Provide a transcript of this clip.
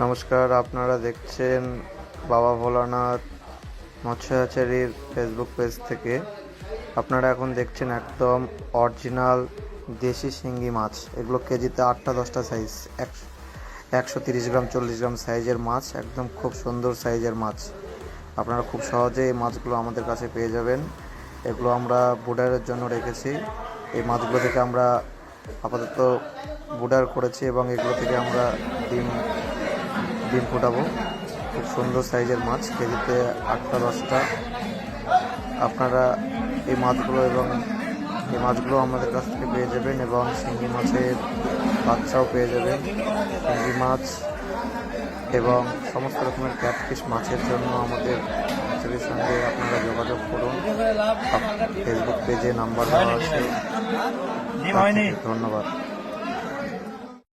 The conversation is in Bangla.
নমস্কার, আপনারা দেখছেন বাবা ভোলানাথ মৎস্য হ্যাচারির ফেসবুক পেজ থেকে। আপনারা এখন দেখছেন একদম অরিজিনাল দেশি শিঙ্গি মাছ। এগুলো কেজিতে 8টা 10টা সাইজ, 130 গ্রাম 40 গ্রাম সাইজের মাছ, একদম খুব সুন্দর সাইজের মাছ। আপনারা খুব সহজে এই মাছগুলো আমাদের কাছে পেয়ে যাবেন। এগুলো আমরা বুডারের জন্য রেখেছি। এই মাছগুলো থেকে আমরা আপাতত বুডার করেছি এবং এগুলো থেকে আমরা ডিম ফোটাবো। খুব সুন্দর সাইজের মাছ, কেজিতে 8টা 10টা। আপনারা এই মাছগুলো আমাদের কাছ থেকে পেয়ে যাবেন এবং শিঙ্গি মাছের বাচ্চাও পেয়ে যাবেন। শিঙ্গি মাছ এবং সমস্ত রকমের ক্যাটফিশ মাছের জন্য আমাদের হ্যাচারির সঙ্গে আপনারা যোগাযোগ করুন। ফেসবুক পেজে নাম্বার দেওয়া আছে। ধন্যবাদ।